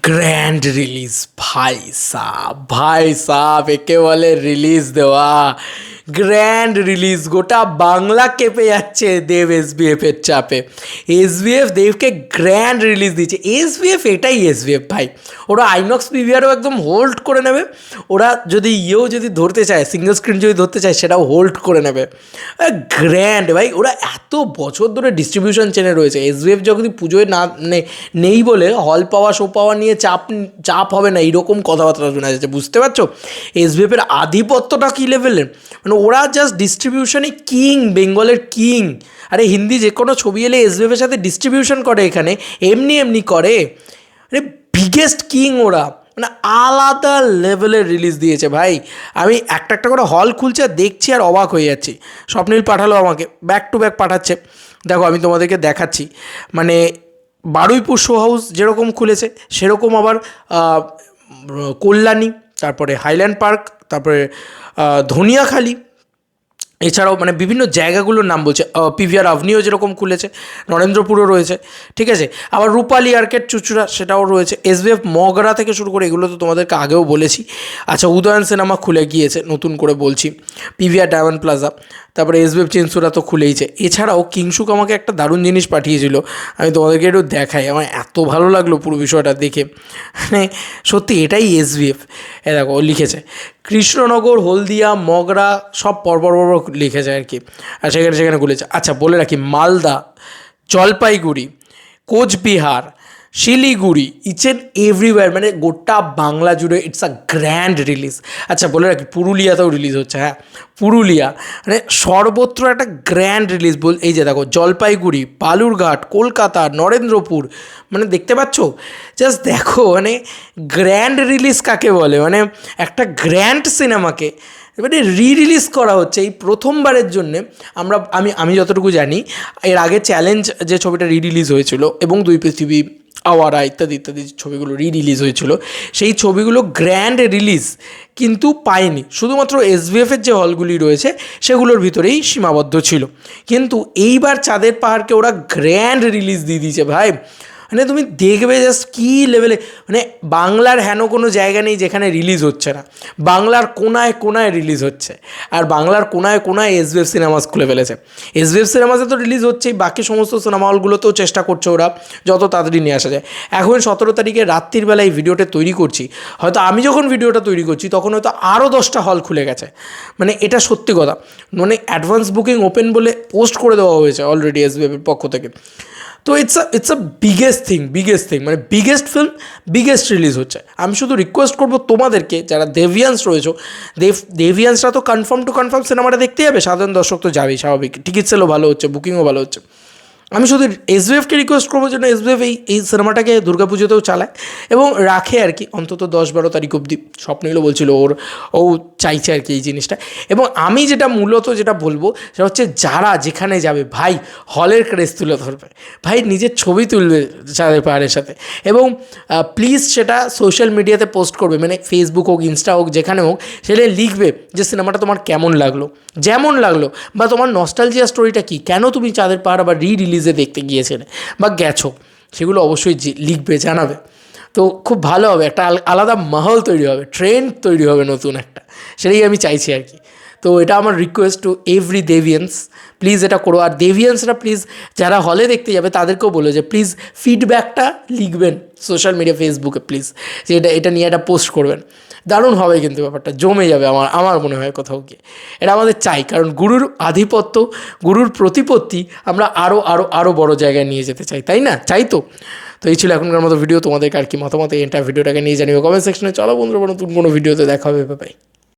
Grand release. ভাই sub একে বলে রিলিজ দেওয়া। গ্র্যান্ড রিলিজ, গোটা বাংলা কেঁপে যাচ্ছে দেব এসবিএফ এর চাপে। এসবিএফ দেবকে গ্র্যান্ড রিলিজ দিচ্ছে। এসবিএফ এটাই এসবিএফ ভাই। ওরা আইনক্স পিভিআরও একদম হোল্ড করে নেবে। ওরা যদি যদি ধরতে চায়, সিঙ্গল স্ক্রিন যদি ধরতে চায়, সেটাও হোল্ড করে নেবে। গ্র্যান্ড ভাই, ওরা এত বছর ধরে ডিস্ট্রিবিউশন চেনে রয়েছে। এসবিএফ যখন পুজোয় না নেই বলে হল পাওয়া শো পাওয়া নিয়ে চাপ হবে না, এইরকম কথাবার্তা শোনা যাচ্ছে। বুঝতে পারছো এসবিএফের আধিপত্যটা কী লেভেলের? মানে ওরা জাস্ট ডিস্ট্রিবিউশনে কিং, বেঙ্গলের কিং। আরে হিন্দি যে কোনো ছবি এলে এসবিএফের সাথে ডিস্ট্রিবিউশন করে, এখানে এমনি করে। আরে বিগেস্ট কিং ওরা, মানে আলাদা লেভেলের রিলিজ দিয়েছে ভাই। আমি একটা করে হল খুলছে আর দেখছি আর অবাক হয়ে যাচ্ছি। স্বপ্নীল পাঠালো আমাকে, ব্যাক টু ব্যাক পাঠাচ্ছে। দেখো আমি তোমাদেরকে দেখাচ্ছি, মানে বারুইপুর শো হাউস যেরকম খুলেছে সেরকম আবার কল্যাণী, তারপরে হাইল্যান্ড পার্ক, তারপরে ধনিয়াখালি, এছাড়াও মানে বিভিন্ন জায়গাগুলোর নাম বলছে। পিভিআর আভনিও যেরকম খুলেছে, নরেন্দ্রপুরও রয়েছে, ঠিক আছে। আবার রূপালী আর্কেড চুচুড়া সেটাও রয়েছে। এসবিএফ মগরা থেকে শুরু করে, এগুলো তো তোমাদেরকে আগেও বলেছি। আচ্ছা, উদয়ন সিনেমা খুলে গিয়েছে, নতুন করে বলছি। পিভিআর ডায়মন্ড প্লাজা, তারপরে এসবিএফ চেনসুরা তো খুলেইছে। এছাড়াও কিংসুক আমাকে একটা দারুণ জিনিস পাঠিয়েছিল, আমি তোমাদেরকে একটু দেখাই। আমার এত ভালো লাগলো পুরো বিষয়টা দেখে, মানে সত্যি এটাই এসবিএফ। দেখো ও লিখেছে কৃষ্ণনগর, হলদিয়া, মগরা সব পরপর লিখেছে আর কি, আর সেখানে খুলেছে। আচ্ছা বলে রাখি, Malda, Jalpaiguri, Cooch Behar, Siliguri, each and everywhere, মানে গোটা বাংলা জুড়ে ইটস আ গ্র্যান্ড রিলিজ। আচ্ছা বলে রাখি, পুরুলিয়াতেও রিলিজ হচ্ছে। হ্যাঁ, পুরুলিয়া মানে সর্বত্র একটা গ্র্যান্ড রিলিজ। এই যে দেখো, জলপাইগুড়ি, বালুরঘাট, কলকাতা, নরেন্দ্রপুর, মানে দেখতে পাচ্ছ? জাস্ট দেখো, মানে গ্র্যান্ড রিলিজ কাকে বলে। মানে একটা গ্র্যান্ড সিনেমাকে এবারে রিলিজ করা হচ্ছে এই প্রথমবারের জন্যে। আমি যতটুকু জানি, এর আগে চ্যালেঞ্জ যে ছবিটা রিলিজ হয়েছিল এবং দুই পৃথিবী, আওয়ারা ইত্যাদি ছবিগুলো রিলিজ হয়েছিল, সেই ছবিগুলো গ্র্যান্ড রিলিজ কিন্তু পায়নি। শুধুমাত্র এসবিএফের যে হলগুলি রয়েছে সেগুলোর ভিতরেই সীমাবদ্ধ ছিল। কিন্তু এইবার চাঁদের পাহাড়কে ওরা গ্র্যান্ড রিলিজ দিয়ে দিয়েছে ভাই। মানে তুমি দেখবে জাস্ট কী লেভেলে, মানে বাংলার হেন কোনো জায়গা নেই যেখানে রিলিজ হচ্ছে না। বাংলার কোনায় রিলিজ হচ্ছে, আর বাংলার কোনায় এসবিএফ সিনেমাস খুলে ফেলেছে। এসবিএফ সিনেমাসে তো রিলিজ হচ্ছেই, বাকি সমস্ত সিনেমা হলগুলোতেও চেষ্টা করছে ওরা যত তাড়াতাড়ি নিয়ে আসা যায়। এখন 17 তারিখে রাত্রির বেলায় এই ভিডিওটা তৈরি করছি, হয়তো আমি যখন ভিডিওটা তৈরি করছি তখন হয়তো আরও 10টা হল খুলে গেছে। মানে এটা সত্যি কথা, মানে অ্যাডভান্স বুকিং ওপেন বলে পোস্ট করে দেওয়া হয়েছে অলরেডি এসবিএফের পক্ষ থেকে। তো ইটস আ বিগেস্ট থিং, মানে বিগেস্ট ফিল্ম, বিগেস্ট রিলিজ হচ্ছে। আমি শুধু রিকোয়েস্ট করবো তোমাদেরকে, যারা দেভিয়ান্স রয়েছো, দেভিয়ান্সরা তো কনফার্ম সিনেমাটা দেখতে যাবে, সাধারণ দর্শক তো যাবেই স্বাভাবিক, টিকিট সেলও ভালো হচ্ছে, বুকিংও ভালো হচ্ছে। আমি শুধু এসবিএফকে রিকোয়েস্ট করবো যেন এসবিএফ এই সিনেমাটাকে দুর্গাপুজোতেও চালায় এবং রাখে আর কি, অন্তত 10-12 তারিখ অবধি। স্বপ্নগুলো বলছিল ও চাইছে আর কি এই জিনিসটা। এবং আমি মূলত যেটা বলবো সেটা হচ্ছে, যারা যেখানে যাবে ভাই, হলের ক্রেজ তুলে ধরবে ভাই, নিজের ছবি তুলবে চাঁদের পাহাড়ের সাথে, এবং প্লিজ সেটা সোশ্যাল মিডিয়াতে পোস্ট করবে, মানে ফেসবুক হোক, ইনস্টা হোক, যেখানে হোক, সেটা লিখবে যে সিনেমাটা তোমার কেমন লাগলো, যেমন লাগলো, বা তোমার নস্টালজিয়া স্টোরিটা কী, কেন তুমি চাঁদের পাহাড় আবার রিলিজে দেখতে গিয়েছিলে বা গেছো, সেগুলো অবশ্যই লিখবে, জানাবে। তো খুব ভালো হবে, একটা আলাদা মহল তৈরি হবে, ট্রেন্ড তৈরি হবে নতুন একটা, সেটাই আমি চাইছি আর কি। তো এটা আমার request to every deviance, please এটা করো। আর দেভিয়ান্সরা প্লিজ যারা হলে দেখতে যাবে তাদেরকেও বলো যে প্লিজ ফিডব্যাকটা লিখবেন সোশ্যাল মিডিয়া, ফেসবুকে প্লিজ, যে এটা নিয়ে একটা পোস্ট করবেন। দারুণ হবে কিন্তু, ব্যাপারটা জমে যাবে আমার মনে হয় কোথাও গিয়ে। এটা আমাদের চাই, কারণ গুরুর আধিপত্য, গুরুর প্রতিপত্তি আমরা আরও বড় জায়গায় নিয়ে যেতে চাই, তাই না? চাই তো। তো এই ছিল এখনকার মতো ভিডিও। তোমাদেরকে আর কি মতামত এই ভিডিওটাকে নিয়ে জানিও কমেন্ট সেকশনে। চলো বন্ধুরা, নতুন কোনো ভিডিওতে দেখা হবে, বাই।